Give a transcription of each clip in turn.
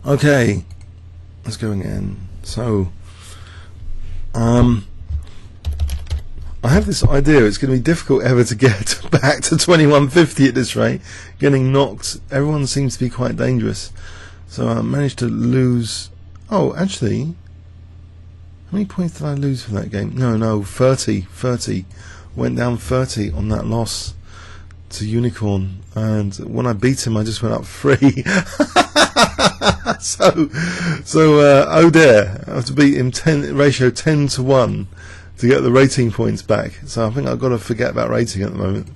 Okay, let's go again. So, I have this idea it's going to be difficult ever to get back to 2150 at this rate. Getting knocked, everyone seems to be quite dangerous. So I managed to lose. Oh, actually, how many points did I lose for that game? No, 30. Went down 30 on that loss to Unicorn, and when I beat him, I just went up 3. so oh dear, I have to beat him ratio 10 to 1 to get the rating points back. So I think I've got to forget about rating at the moment.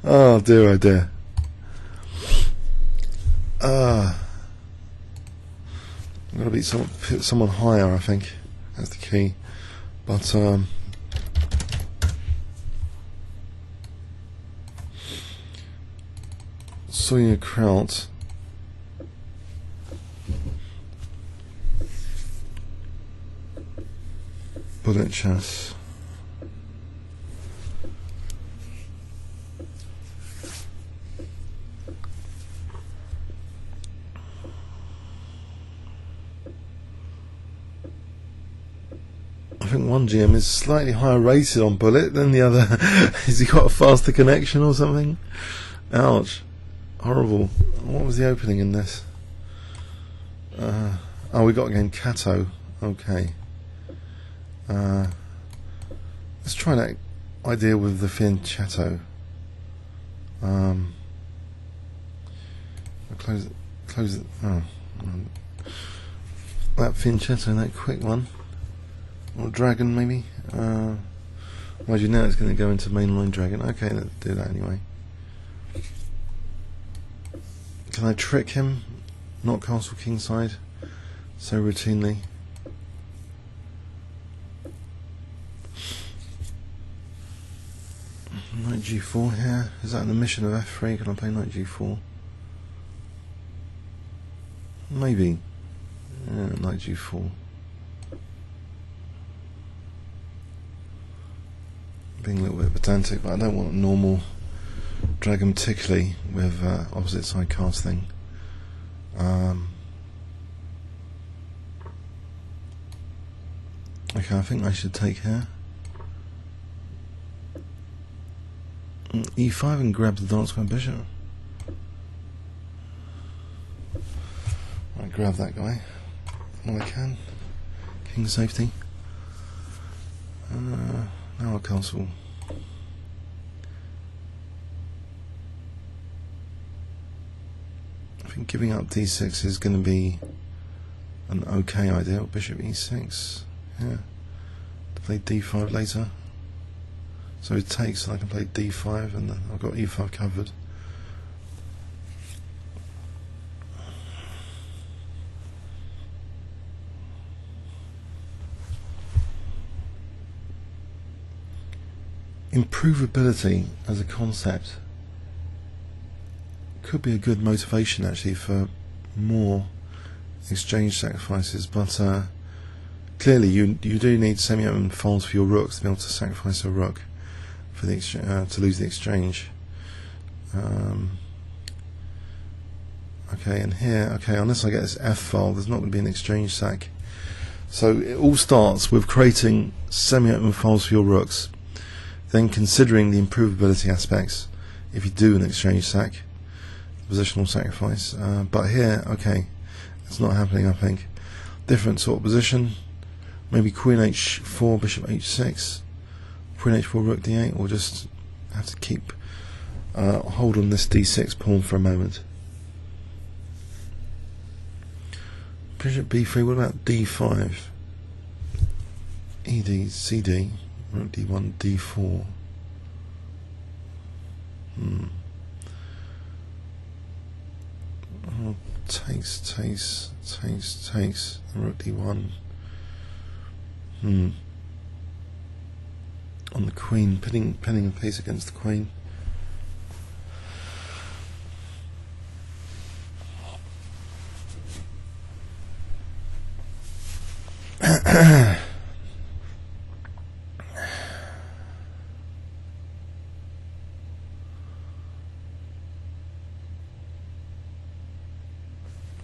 Oh dear, oh dear. I've got to beat someone higher, I think. That's the key. But Sawyer Kraut. Bullet chess. I think one GM is slightly higher rated on Bullet than the other. Has he got a faster connection or something? Ouch. Horrible. What was the opening in this? Oh, we got again Cato. Okay. Let's try that idea with the Fianchetto. Close it. Oh, that Fianchetto, that quick one. Or Dragon, maybe. Imagine now it's going to go into mainline Dragon. Okay, let's do that anyway. Can I trick him? Not castle kingside so routinely. Knight g4 here. Is that an omission of f3? Can I play knight g4? Maybe. Yeah, knight g4. Being a little bit pedantic, but I don't want a normal dragon particularly with opposite side casting. Okay, I think I should take here. E5 and grab the dark square bishop. I grab that guy when I can. King safety. Now I'll castle. I think giving up d6 is going to be an okay idea. Bishop e6. Yeah. To play d5 later. So it takes, and I can play d5, and then I've got e5 covered. Improvability as a concept could be a good motivation actually for more exchange sacrifices, but clearly you do need semi-open folds for your rooks to be able to sacrifice a rook for the to lose the exchange. Okay, and here, okay, unless I get this F file, there's not going to be an exchange sack. So it all starts with creating semi-open folds for your rooks, then considering the improvability aspects if you do an exchange sack, positional sacrifice. But here, okay, it's not happening, I think. Different sort of position, maybe Queen h4, Bishop h6, Queen h4, Rook d8, or just have to keep hold on this d6 pawn for a moment. Bishop b3, what about d5? ed, cd, Rook d1, d4. Oh, takes, Rook d1. On the queen, pinning a piece against the queen.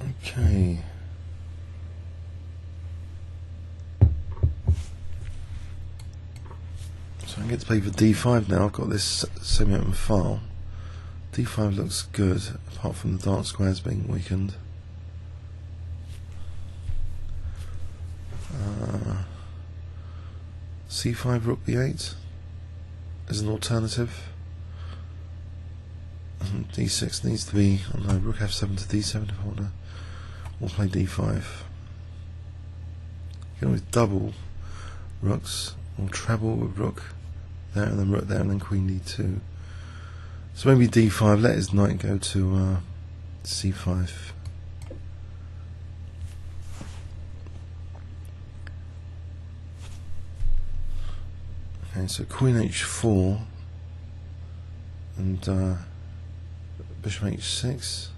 Okay. So I get to play for D5 now. I've got this semi-open file. D5 looks good, apart from the dark squares being weakened. C5 Rook B8 is an alternative. D6 needs to be, I don't know, Rook F7 to D7 if I want to. We'll play D5. You can always double Rooks, or treble with Rook there and then Rook there and then Queen D2. So maybe D5, let his knight go to C5. Okay, so Queen H4 and Bishop H6.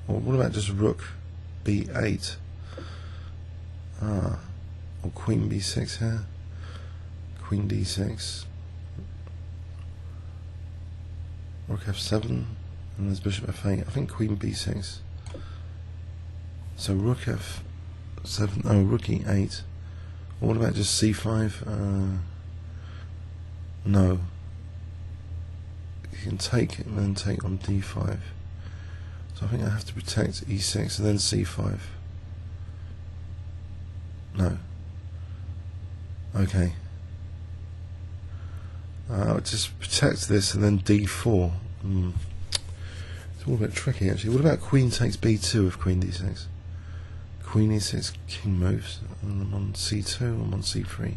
Or what about just Rook B8? Or Queen B6 here. Queen D6. Rook F7 and there's Bishop F8. I think Queen B6. So Rook F7, oh, Rook E8. Or what about just C5? No. You can take it and then take on D5. So I think I have to protect E6 and then C5. No. Okay. I'll just protect this and then D4. It's all a bit tricky actually. What about Queen takes B2 with Queen D6? Queen E6, King moves, and I'm on C2, I'm on C3.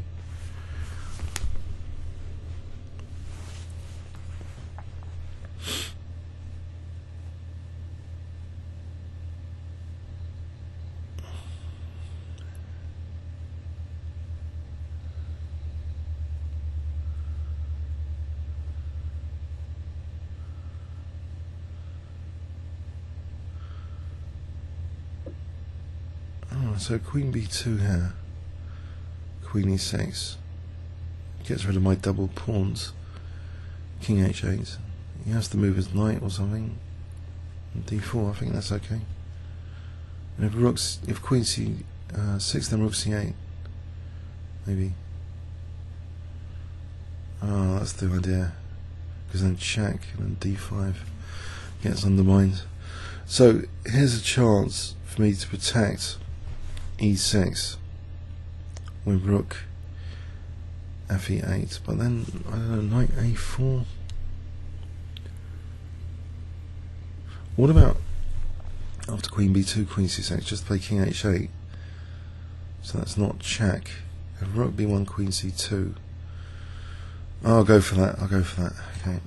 So Queen B2 here, Queen E6, gets rid of my double pawns, King H8, he has to move his knight or something, and D4, I think that's okay. And if Queen C6 then Rook C8, maybe. Oh, that's the idea, because then check and then D5 gets undermined. So here's a chance for me to protect E6 with Rook Fe8, but then I don't know, Knight A4. What about after Queen B2, Queen C6, just play King H8? So that's not check. If Rook B1, Queen C2. Oh, I'll go for that. I'll go for that. Okay.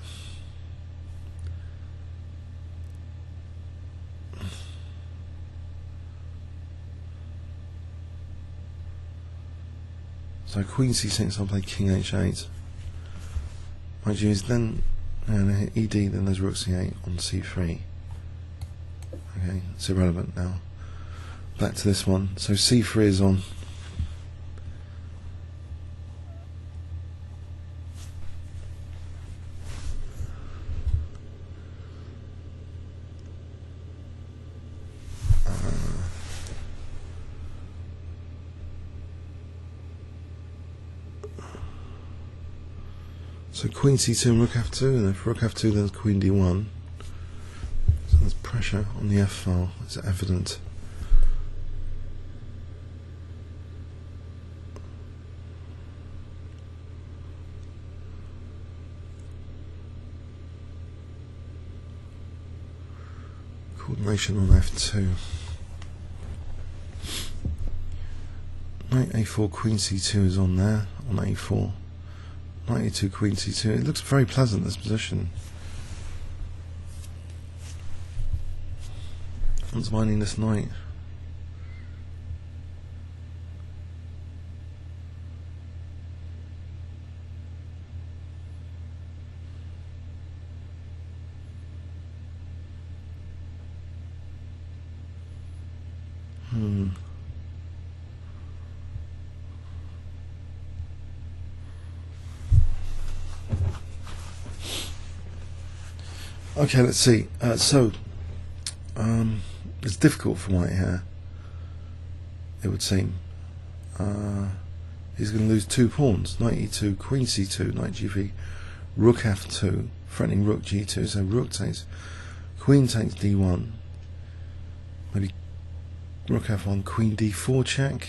So Queen C6, I'll play King H8. Might use then ED, then there's Rook C8 on C3. Okay, it's irrelevant now. Back to this one. So C3 is on. So Queen C2 and Rook F2, and if Rook F2 then Queen D1. So there's pressure on the F file, it's evident. Coordination on F2. Knight A4, Queen C2 is on there, on A4. Knight E2, Queen C2. It looks very pleasant, this position. Undermining this knight. Okay, let's see. It's difficult for white here, it would seem. He's going to lose 2 pawns. Knight e2, queen c2, knight g3, rook f2, threatening rook g2. So rook takes, queen takes d1. Maybe rook f1, queen d4 check.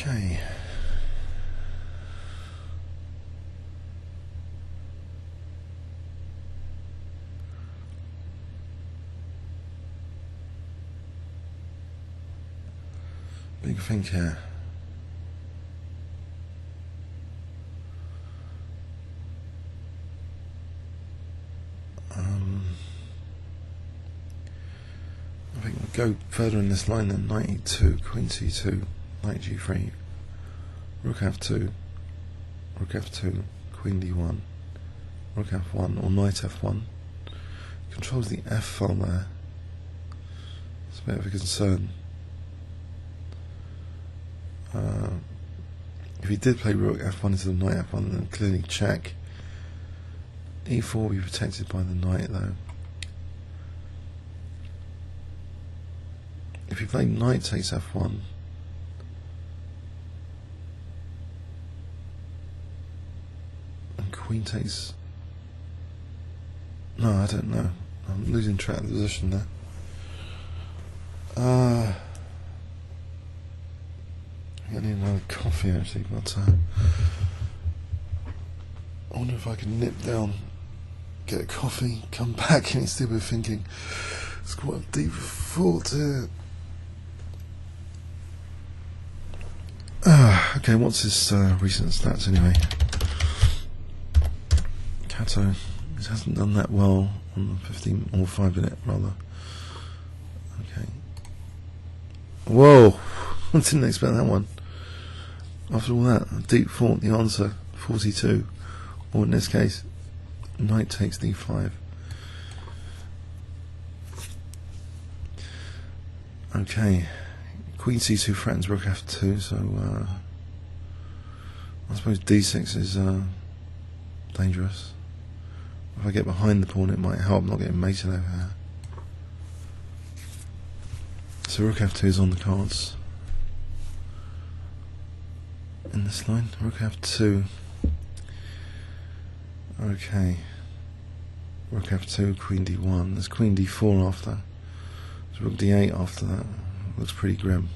Okay. Big think here. I think we'll go further in this line then. Knight e2, queen c2, knight g3, rook f2, rook f2, queen d1, rook f1 or knight f1. Controls the f file there. It's a bit of a concern. If he did play rook f1 into the knight f1, then clearly check. e4 will be protected by the knight though. If he played knight takes f1, and queen takes... No, I don't know. I'm losing track of the position there. I need another coffee actually, but I wonder if I can nip down, get a coffee, come back, and still be thinking. It's quite a deep thought here. Okay, what's his recent stats anyway? Cato, he hasn't done that well on the 15 or 5 minute rather. Okay. Whoa! I didn't expect that one. After all that, a deep thought, the answer 42, or in this case, knight takes d5. Okay, queen c2 threatens rook f2, so I suppose d6 is dangerous. If I get behind the pawn, it might help not getting mated over here. So rook f2 is on the cards. In this line, rook f2. Okay. Rook f2, queen d1. There's queen d4 after. There's rook d8 after that. Looks pretty grim.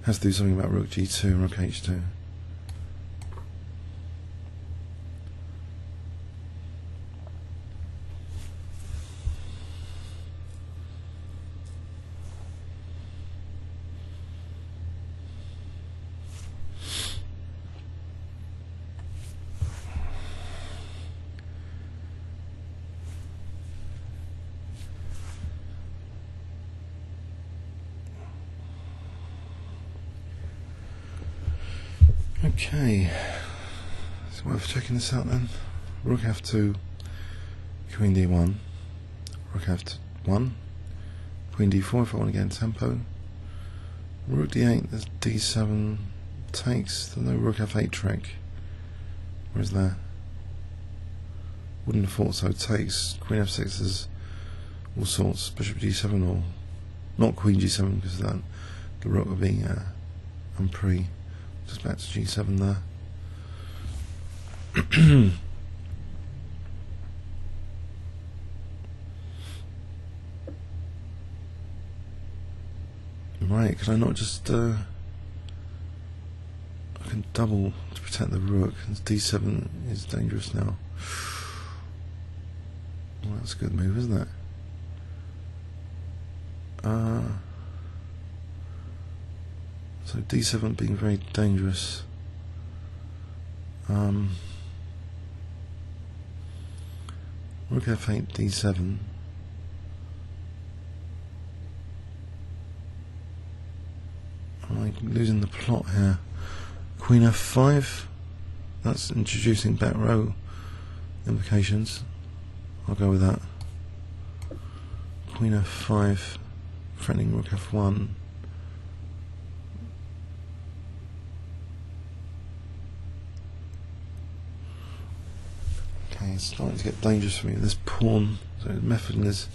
Has to do something about rook g2 and rook h2. Okay, it's worth checking this out then. Rook f2, queen d1, rook f1, queen d4 if I want to get in tempo. Rook d8, there's d7 takes, there's no rook f8 trick. Where's that? Wouldn't have thought so. Takes, queen f6 is all sorts, bishop d7 or not queen g7 because that the rook would be unpre. Just back to g7 there. Right, can I not just I can double to protect the rook, and d7 is dangerous now. Well, that's a good move, isn't it? So d7 being very dangerous. Rook f8, d7. Am I losing the plot here? Queen f5. That's introducing back row implications. I'll go with that. Queen f5, threatening rook f1. Okay, it's starting to get dangerous for me. This pawn, so the method in this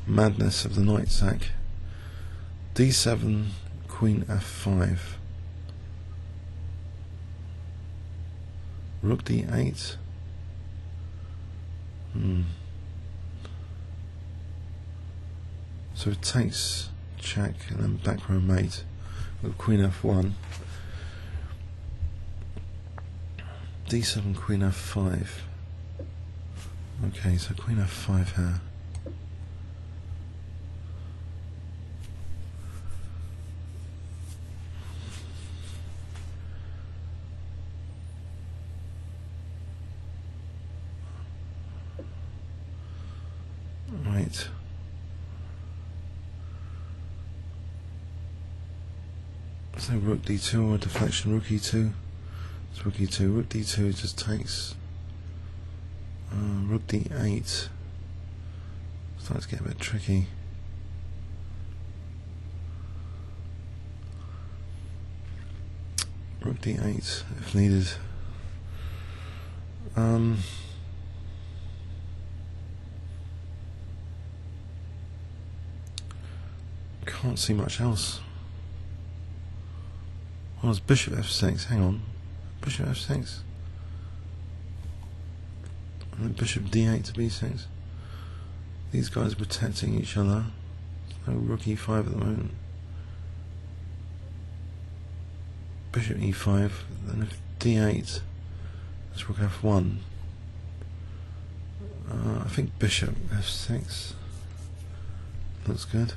madness of the knight sack. d7, queen f5. Rook d8. So it takes check and then back row mate with queen f1. d7, queen f5. Okay, so queen f5 here. Right. So rook d2 or deflection, rook e2. It's rook e2. Rook d2 just takes. Rook d8. Starts to get a bit tricky. Rook d8 if needed. Can't see much else. Well, it's bishop f6. Hang on, bishop f6. And then bishop d8 to b6. These guys are protecting each other. No rook e5 at the moment. Bishop e5. Then if d8, that's rook f1. I think bishop f6 looks good.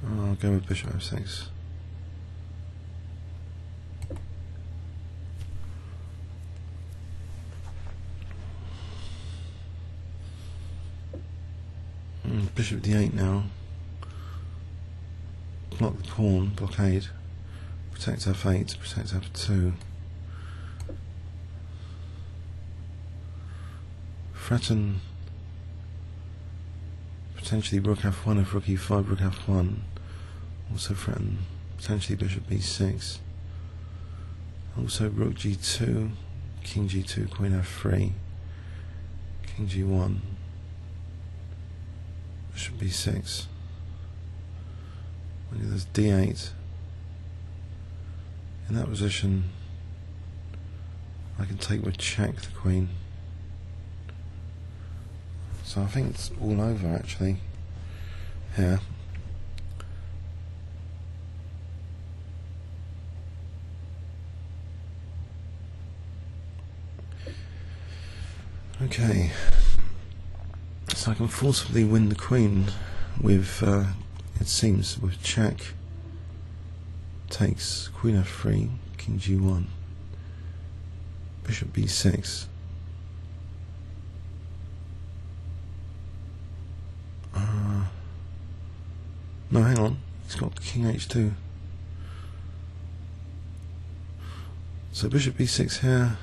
I'll go with bishop f6. Bishop d8 now. Block the pawn, blockade. Protect f8, protect f2. Threaten potentially rook f1 if rook e5, rook f1. Also threaten potentially bishop b6. Also rook g2, king g2, queen f3, king g1, bishop b6. There's d8. In that position, I can take with check the queen. So I think it's all over actually here. Okay, so I can forcibly win the queen with, it seems, with check, takes, queen f3, king g1, bishop b6. No, hang on, he's got king h2. So bishop b6 here.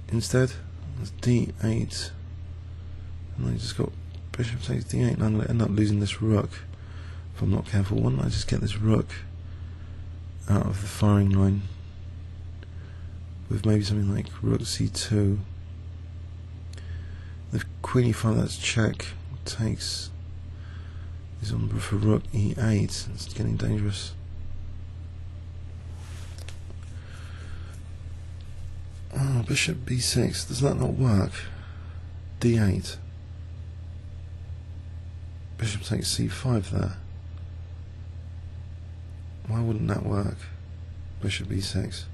Instead, that's d8, and I just got bishop takes d8, and I'm going to end up losing this rook if I'm not careful. Why don't I just get this rook out of the firing line with maybe something like rook c2. The queen e5, that's check, takes, is on for rook e8. It's getting dangerous. Oh, bishop b6, does that not work? d8. Bishop takes c5 there. Why wouldn't that work? Bishop b6.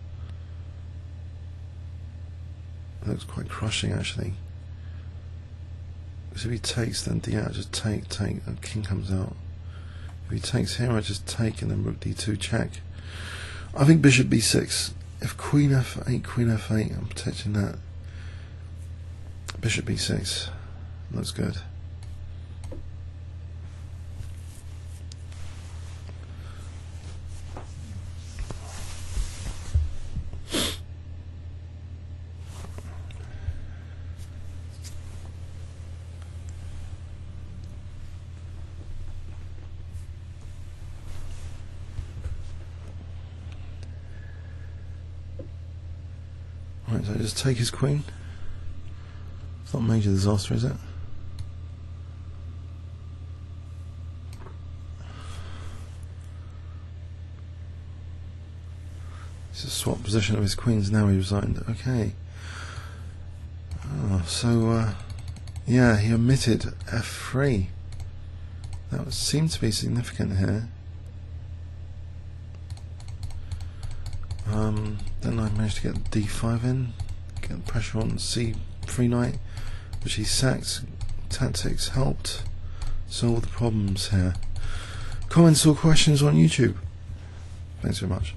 That looks quite crushing actually. Because if he takes, then d8, I just take, and king comes out. If he takes here, I just take, and then rook d2 check. I think bishop b6. If queen f8, I'm protecting that. Bishop b6 looks good. Right, so just take his queen. It's not a major disaster, is it? It's a swap position of his queens. Now he resigned. Okay. Oh, so yeah, he omitted f3. That would seem to be significant here. Then I managed to get d5 in, get pressure on c3 knight, which he sacked. Tactics helped solve the problems here. Comments or questions on YouTube? Thanks very much.